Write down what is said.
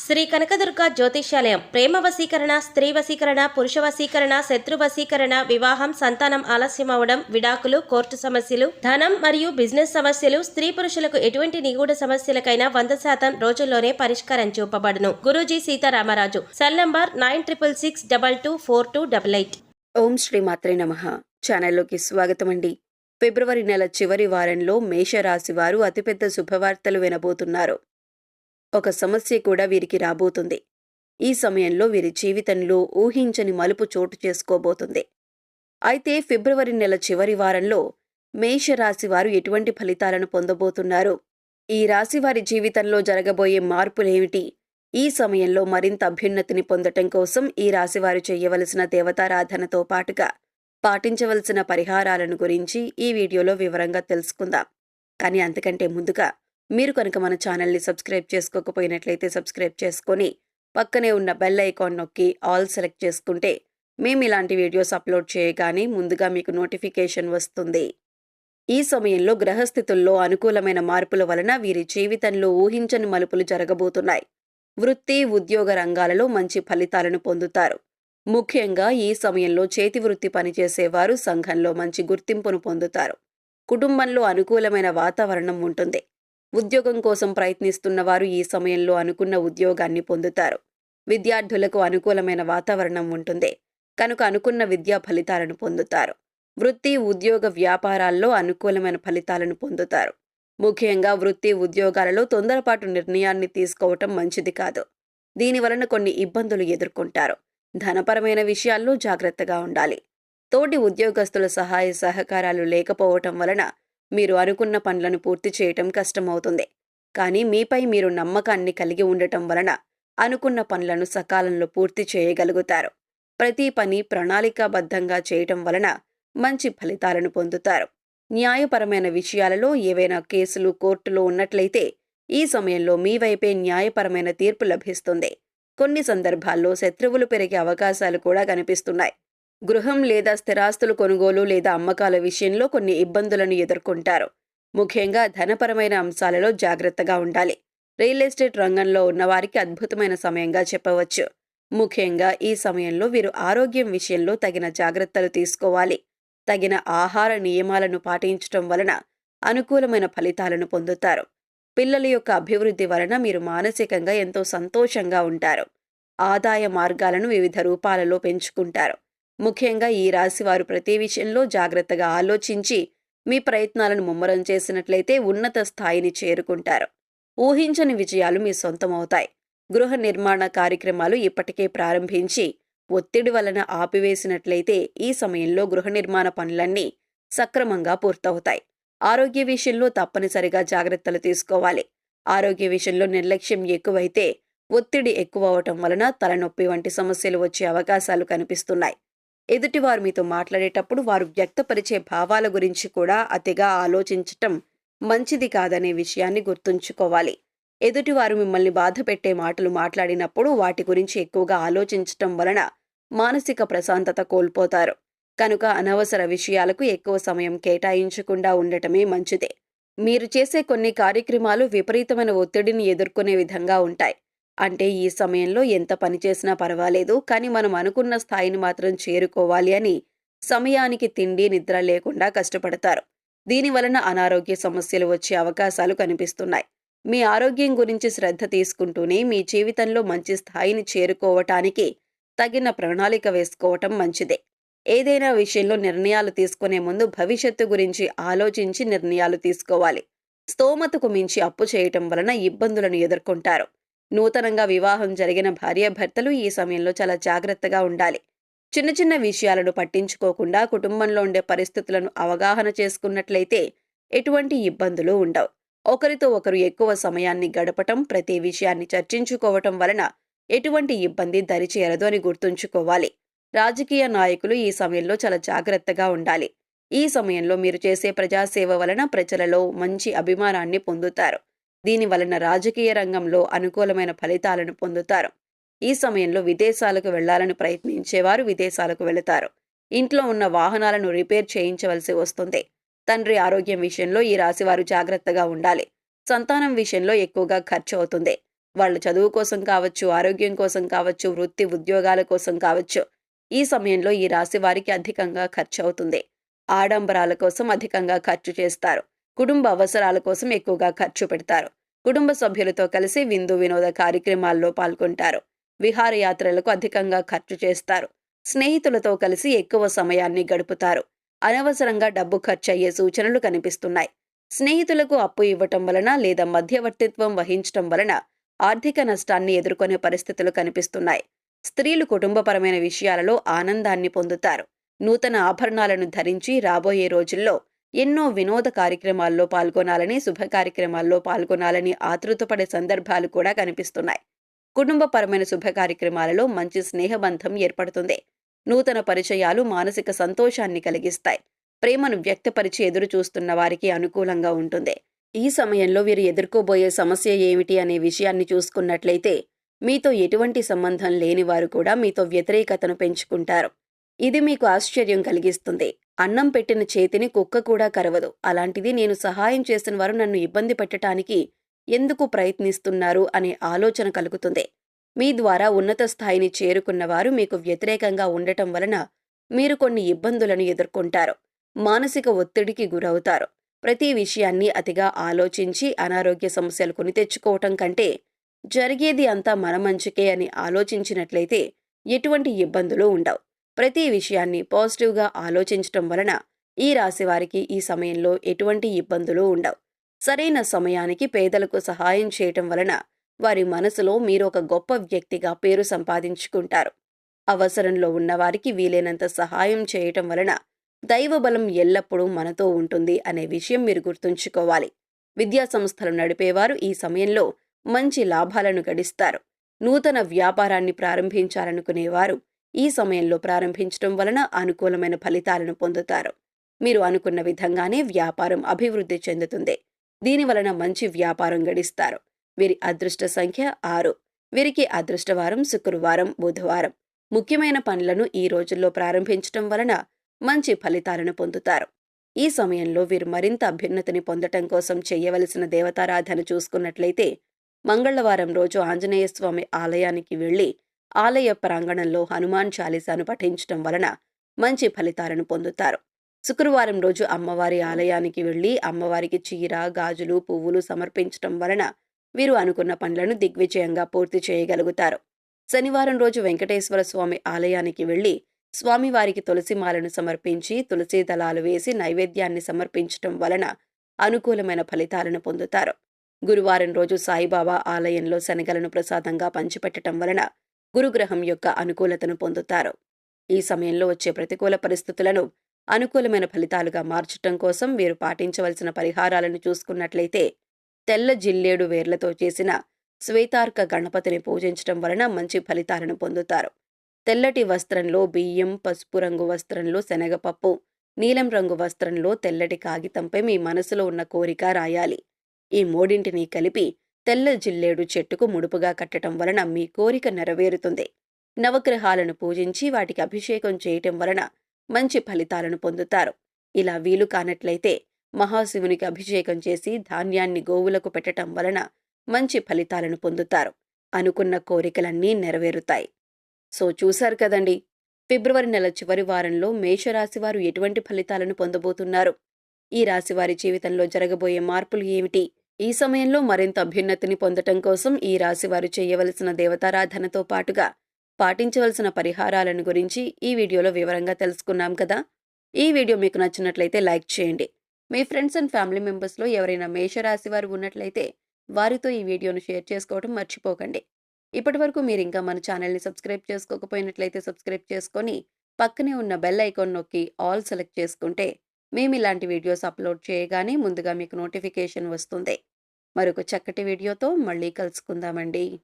శ్రీ కనకదుర్గ జ్యోతిష్యాలయం ప్రేమ వశీకరణ, స్త్రీ వశీకరణ, పురుష వశీకరణ, శత్రు వశీకరణ, వివాహం, సంతానం ఆలస్యం అవడం, విడాకులు, కోర్టు సమస్యలు, ధనం మరియు బిజినెస్ సమస్యలు, స్త్రీ పురుషులకు ఎటువంటి నిగూఢ సమస్యలకైనా 100% రోజుల్లోనే పరిష్కారం చూపబడును. గురూజీ సీతారామరాజు. Cell number 9666224288. ఓం శ్రీ మాత్రే నమః. ఛానల్లోకి స్వాగతం అండి. ఫిబ్రవరి నెల చివరి వారంలో మేషరాశి వారు అతిపెద్ద శుభవార్తలు వినబోతున్నారు. ఒక సమస్య కూడా వీరికి రాబోతుంది. ఈ సమయంలో వీరి జీవితంలో ఊహించని మలుపు చోటు చేసుకోబోతుంది. అయితే ఫిబ్రవరి నెల చివరి వారంలో మేషరాశి వారు ఎటువంటి ఫలితాలను పొందబోతున్నారు? ఈ రాశి వారి జీవితంలో జరగబోయే మార్పులేమిటి? ఈ సమయంలో మరింత అభ్యున్నతిని పొందటం కోసం ఈ రాశివారు చేయవలసిన దేవతారాధనతో పాటుగా పాటించవలసిన పరిహారాలను గురించి ఈ వీడియోలో వివరంగా తెలుసుకుందాం. కానీ అంతకంటే ముందుగా మీరు కనుక మన ఛానల్ని సబ్స్క్రైబ్ చేసుకోకపోయినట్లయితే సబ్స్క్రైబ్ చేసుకొని పక్కనే ఉన్న బెల్ ఐకాన్ నొక్కి ఆల్ సెలెక్ట్ చేసుకుంటే మేము ఇలాంటి వీడియోస్ అప్లోడ్ చేయగానే ముందుగా మీకు నోటిఫికేషన్ వస్తుంది. ఈ సమయంలో గ్రహస్థితుల్లో అనుకూలమైన మార్పుల వలన వీరి జీవితంలో ఊహించని మలుపులు జరగబోతున్నాయి. వృత్తి, ఉద్యోగ రంగాలలో మంచి ఫలితాలను పొందుతారు. ముఖ్యంగా ఈ సమయంలో చేతి వృత్తి పనిచేసేవారు సంఘంలో మంచి గుర్తింపును పొందుతారు. కుటుంబంలో అనుకూలమైన వాతావరణం ఉంటుంది. ఉద్యోగం కోసం ప్రయత్నిస్తున్న వారు ఈ సమయంలో అనుకున్న ఉద్యోగాన్ని పొందుతారు. విద్యార్థులకు అనుకూలమైన వాతావరణం ఉంటుంది కనుక అనుకున్న విద్యా ఫలితాలను పొందుతారు. వృత్తి, ఉద్యోగ వ్యాపారాల్లో అనుకూలమైన ఫలితాలను పొందుతారు. ముఖ్యంగా వృత్తి, ఉద్యోగాలలో తొందరపాటు నిర్ణయాన్ని తీసుకోవటం మంచిది కాదు. దీనివలన కొన్ని ఇబ్బందులు ఎదుర్కొంటారు. ధనపరమైన విషయాల్లో జాగ్రత్తగా ఉండాలి. తోటి ఉద్యోగస్తుల సహాయ సహకారాలు లేకపోవటం వలన మీరు అనుకున్న పనులను పూర్తి చేయటం కష్టమవుతుంది. కానీ మీపై మీరు నమ్మకాన్ని కలిగి ఉండటం వలన అనుకున్న పనులను సకాలంలో పూర్తి చేయగలుగుతారు. ప్రతి పని ప్రణాళికాబద్ధంగా చేయటం వలన మంచి ఫలితాలను పొందుతారు. న్యాయపరమైన విషయాలలో ఏవైనా కేసులు కోర్టులో ఉన్నట్లయితే ఈ సమయంలో మీ వైపే న్యాయపరమైన తీర్పు లభిస్తుంది. కొన్ని సందర్భాల్లో శత్రువులు పెరిగే అవకాశాలు కూడా కనిపిస్తున్నాయి. గృహం లేదా స్థిరాస్తులు కొనుగోలు లేదా అమ్మకాల విషయంలో కొన్ని ఇబ్బందులను ఎదుర్కొంటారు. ముఖ్యంగా ధనపరమైన అంశాలలో జాగ్రత్తగా ఉండాలి. రియల్ ఎస్టేట్ రంగంలో ఉన్నవారికి అద్భుతమైన సమయంగా చెప్పవచ్చు. ముఖ్యంగా ఈ సమయంలో వీరు ఆరోగ్యం విషయంలో తగిన జాగ్రత్తలు తీసుకోవాలి. తగిన ఆహార నియమాలను పాటించటం వలన అనుకూలమైన ఫలితాలను పొందుతారు. పిల్లల యొక్క అభివృద్ధి వలన మీరు మానసికంగా ఎంతో సంతోషంగా ఉంటారు. ఆదాయ మార్గాలను వివిధ రూపాలలో పెంచుకుంటారు. ముఖ్యంగా ఈ రాశివారు ప్రతి విషయంలో జాగ్రత్తగా ఆలోచించి మీ ప్రయత్నాలను ముమ్మరం చేసినట్లయితే ఉన్నత స్థాయిని చేరుకుంటారు. ఊహించని విజయాలు మీ సొంతమవుతాయి. గృహ నిర్మాణ కార్యక్రమాలు ఇప్పటికే ప్రారంభించి ఒత్తిడి వలన ఆపివేసినట్లయితే ఈ సమయంలో గృహ నిర్మాణ పనులన్నీ సక్రమంగా పూర్తవుతాయి. ఆరోగ్య విషయంలో తప్పనిసరిగా జాగ్రత్తలు తీసుకోవాలి. ఆరోగ్య విషయంలో నిర్లక్ష్యం ఎక్కువైతే ఒత్తిడి ఎక్కువ అవటం వలన తలనొప్పి వంటి సమస్యలు వచ్చే అవకాశాలు కనిపిస్తున్నాయి. ఎదుటివారు మీతో మాట్లాడేటప్పుడు వారు వ్యక్తపరిచే భావాల గురించి కూడా అతిగా ఆలోచించటం మంచిది కాదనే విషయాన్ని గుర్తుంచుకోవాలి. ఎదుటివారు మిమ్మల్ని బాధపెట్టే మాటలు మాట్లాడినప్పుడు వాటి గురించి ఎక్కువగా ఆలోచించటం వలన మానసిక ప్రశాంతత కోల్పోతారు. కనుక అనవసర విషయాలకు ఎక్కువ సమయం కేటాయించకుండా ఉండటమే మంచిదే. మీరు చేసే కొన్ని కార్యక్రమాలు విపరీతమైన ఒత్తిడిని ఎదుర్కొనే విధంగా ఉంటాయి. అంటే ఈ సమయంలో ఎంత పని చేసినా పర్వాలేదు, కానీ మనం అనుకున్న స్థాయిని మాత్రం చేరుకోవాలి అని సమయానికి తిండి, నిద్ర లేకుండా కష్టపడతారు. దీనివలన అనారోగ్య సమస్యలు వచ్చే అవకాశాలు కనిపిస్తున్నాయి. మీ ఆరోగ్యం గురించి శ్రద్ధ తీసుకుంటూనే మీ జీవితంలో మంచి స్థాయిని చేరుకోవటానికి తగిన ప్రణాళిక వేసుకోవటం మంచిదే. ఏదైనా విషయంలో నిర్ణయాలు తీసుకునే ముందు భవిష్యత్తు గురించి ఆలోచించి నిర్ణయాలు తీసుకోవాలి. స్తోమతకు మించి అప్పు చేయటం వలన ఇబ్బందులను ఎదుర్కొంటారు. నూతనంగా వివాహం జరిగిన భార్యాభర్తలు ఈ సమయంలో చాలా జాగ్రత్తగా ఉండాలి. చిన్న చిన్న విషయాలను పట్టించుకోకుండా కుటుంబంలో ఉండే పరిస్థితులను అవగాహన చేసుకున్నట్లయితే ఎటువంటి ఇబ్బందులు ఉండవు. ఒకరితో ఒకరు ఎక్కువ సమయాన్ని గడపటం, ప్రతి విషయాన్ని చర్చించుకోవటం వలన ఎటువంటి ఇబ్బంది దరిచేరదు అని గుర్తుంచుకోవాలి. రాజకీయ నాయకులు ఈ సమయంలో చాలా జాగ్రత్తగా ఉండాలి. ఈ సమయంలో మీరు చేసే ప్రజాసేవ వలన ప్రజలలో మంచి అభిమానాన్ని పొందుతారు. దీని వలన రాజకీయ రంగంలో అనుకూలమైన ఫలితాలను పొందుతారు. ఈ సమయంలో విదేశాలకు వెళ్లాలని ప్రయత్నించేవారు విదేశాలకు వెళతారు. ఇంట్లో ఉన్న వాహనాలను రిపేర్ చేయించవలసి వస్తుంది. తండ్రి ఆరోగ్యం విషయంలో ఈ రాశివారు జాగ్రత్తగా ఉండాలి. సంతానం విషయంలో ఎక్కువగా ఖర్చు అవుతుంది. వాళ్ళ చదువు కోసం కావచ్చు, ఆరోగ్యం కోసం కావచ్చు, వృత్తి ఉద్యోగాల కోసం కావచ్చు. ఈ సమయంలో ఈ రాశి వారికి అధికంగా ఖర్చవుతుంది. ఆడంబరాల కోసం అధికంగా ఖర్చు చేస్తారు. కుటుంబ అవసరాల కోసం ఎక్కువగా ఖర్చు పెడతారు. కుటుంబ సభ్యులతో కలిసి విందు వినోద కార్యక్రమాల్లో పాల్గొంటారు. విహారయాత్రలకు అధికంగా ఖర్చు చేస్తారు. స్నేహితులతో కలిసి ఎక్కువ సమయాన్ని గడుపుతారు. అనవసరంగా డబ్బు ఖర్చయ్యే సూచనలు కనిపిస్తున్నాయి. స్నేహితులకు అప్పు ఇవ్వటం వలన లేదా మధ్యవర్తిత్వం వహించటం వలన ఆర్థిక నష్టాన్ని ఎదుర్కొనే పరిస్థితులు కనిపిస్తున్నాయి. స్త్రీలు కుటుంబపరమైన విషయాలలో ఆనందాన్ని పొందుతారు. నూతన ఆభరణాలను ధరించి రాబోయే రోజుల్లో ఎన్నో వినోద కార్యక్రమాల్లో పాల్గొనాలని, శుభ కార్యక్రమాల్లో పాల్గొనాలని ఆతృతపడే సందర్భాలు కూడా కనిపిస్తున్నాయి. కుటుంబపరమైన శుభ కార్యక్రమాలలో మంచి స్నేహబంధం ఏర్పడుతుంది. నూతన పరిచయాలు మానసిక సంతోషాన్ని కలిగిస్తాయి. ప్రేమను వ్యక్తపరిచి ఎదురు చూస్తున్న వారికి అనుకూలంగా ఉంటుంది. ఈ సమయంలో వీరు ఎదుర్కోబోయే సమస్య ఏమిటి అనే విషయాన్ని చూసుకున్నట్లయితే, మీతో ఎటువంటి సంబంధం లేని వారు కూడా మీతో వ్యతిరేకతను పెంచుకుంటారు. ఇది మీకు ఆశ్చర్యం కలిగిస్తుంది. అన్నం పెట్టిన చేతిని కుక్క కూడా కరవదు. అలాంటిది నేను సహాయం చేసిన వారు నన్ను ఇబ్బంది పెట్టడానికి ఎందుకు ప్రయత్నిస్తున్నారు అనే ఆలోచన కలుగుతుంది. మీ ద్వారా ఉన్నత స్థాయిని చేరుకున్నవారు మీకు వ్యతిరేకంగా ఉండటం వలన మీరు కొన్ని ఇబ్బందులను ఎదుర్కొంటారు. మానసిక ఒత్తిడికి గురవుతారు. ప్రతి విషయాన్ని అతిగా ఆలోచించి అనారోగ్య సమస్యలు కొని తెచ్చుకోవటం కంటే జరిగేది అంతా మన మంచికే అని ఆలోచించినట్లయితే ఎటువంటి ఇబ్బందులు ఉండవు. ప్రతి విషయాన్ని పాజిటివ్గా ఆలోచించటం వలన ఈ రాశి వారికి ఈ సమయంలో ఎటువంటి ఇబ్బందులు ఉండవు. సరైన సమయానికి పేదలకు సహాయం చేయటం వలన వారి మనసులో మీరు ఒక గొప్ప వ్యక్తిగా పేరు సంపాదించుకుంటారు. అవసరంలో ఉన్నవారికి వీలైనంత సహాయం చేయటం వలన దైవబలం ఎల్లప్పుడూ మనతో ఉంటుంది అనే విషయం మీరు గుర్తుంచుకోవాలి. విద్యా సంస్థలు నడిపేవారు ఈ సమయంలో మంచి లాభాలను గడిస్తారు. నూతన వ్యాపారాన్ని ప్రారంభించాలనుకునేవారు ఈ సమయంలో ప్రారంభించడం వలన అనుకూలమైన ఫలితాలను పొందుతారు. మీరు అనుకున్న విధంగానే వ్యాపారం అభివృద్ధి చెందుతుంది. దీనివలన మంచి వ్యాపారం గడిస్తారు. వీరి అదృష్ట సంఖ్య 6. వీరికి అదృష్టవారం శుక్రవారం, బుధవారం. ముఖ్యమైన పనులను ఈ రోజుల్లో ప్రారంభించటం వలన మంచి ఫలితాలను పొందుతారు. ఈ సమయంలో వీరు మరింత అభ్యున్నతిని పొందటం కోసం చేయవలసిన దేవతారాధన చూసుకున్నట్లయితే, మంగళవారం రోజు ఆంజనేయ స్వామి ఆలయానికి వెళ్లి ఆలయ ప్రాంగణంలో హనుమాన్ చాలీసాను పఠించటం వలన మంచి ఫలితాలను పొందుతారు. శుక్రవారం రోజు అమ్మవారి ఆలయానికి వెళ్లి అమ్మవారికి చీర, గాజులు, పువ్వులు సమర్పించటం వలన వీరు అనుకున్న పనులను దిగ్విజయంగా పూర్తి చేయగలుగుతారు. శనివారం రోజు వెంకటేశ్వర స్వామి ఆలయానికి వెళ్లి స్వామివారికి తులసిమాలను సమర్పించి తులసీ దళాలు వేసి నైవేద్యాన్ని సమర్పించటం వలన అనుకూలమైన ఫలితాలను పొందుతారు. గురువారం రోజు సాయిబాబా ఆలయంలో శనగలను ప్రసాదంగా పంచిపెట్టడం వలన గురుగ్రహం యొక్క అనుకూలతను పొందుతారు. ఈ సమయంలో వచ్చే ప్రతికూల పరిస్థితులను అనుకూలమైన ఫలితాలుగా మార్చటం కోసం వీరు పాటించవలసిన పరిహారాలను చూసుకున్నట్లయితే, తెల్ల జిల్లేడు వేర్లతో చేసిన శ్వేతార్క గణపతిని పూజించటం వలన మంచి ఫలితాలను పొందుతారు. తెల్లటి వస్త్రంలో బియ్యం, పసుపు రంగు వస్త్రంలో శనగపప్పు, నీలం రంగు వస్త్రంలో తెల్లటి కాగితంపై మీ మనసులో ఉన్న కోరిక రాయాలి. ఈ మూడింటిని కలిపి తెల్ల జిల్లేడు చెట్టుకు ముడుపుగా కట్టడం వలన మీ కోరిక నెరవేరుతుంది. నవగ్రహాలను పూజించి వాటికి అభిషేకం చేయటం వలన మంచి ఫలితాలను పొందుతారు. ఇలా వీలు కానట్లయితే మహాశివునికి అభిషేకం చేసి ధాన్యాన్ని గోవులకు పెట్టటం వలన మంచి ఫలితాలను పొందుతారు. అనుకున్న కోరికలన్నీ నెరవేరుతాయి. సో చూశారు కదండి, ఫిబ్రవరి నెల చివరి వారంలో మేషరాశి వారు ఎటువంటి ఫలితాలను పొందబోతున్నారు? ఈ రాశివారి జీవితంలో జరగబోయే మార్పులు ఏమిటి? ఈ సమయంలో మరింత అభ్యున్నతిని పొందటం కోసం ఈ రాశివారు చేయవలసిన దేవతారాధనతో పాటుగా పాటించవలసిన పరిహారాలను గురించి ఈ వీడియోలో వివరంగా తెలుసుకున్నాం కదా. ఈ వీడియో మీకు నచ్చినట్లయితే లైక్ చేయండి. మీ ఫ్రెండ్స్ అండ్ ఫ్యామిలీ మెంబర్స్లో ఎవరైనా మేషరాశి వారు ఉన్నట్లయితే వారితో ఈ వీడియోను షేర్ చేసుకోవడం మర్చిపోకండి. ఇప్పటివరకు మీరు ఇంకా మన ఛానల్ని సబ్స్క్రైబ్ చేసుకోకపోయినట్లయితే సబ్స్క్రైబ్ చేసుకొని పక్కనే ఉన్న బెల్ ఐకాన్ నొక్కి ఆల్ సెలెక్ట్ చేసుకుంటే మేము ఇలాంటి వీడియోస్ అప్లోడ్ చేయగానే ముందుగా మీకు నోటిఫికేషన్ వస్తుంది. మరొక చక్కటి వీడియోతో మళ్ళీ కలుసుకుందామండి.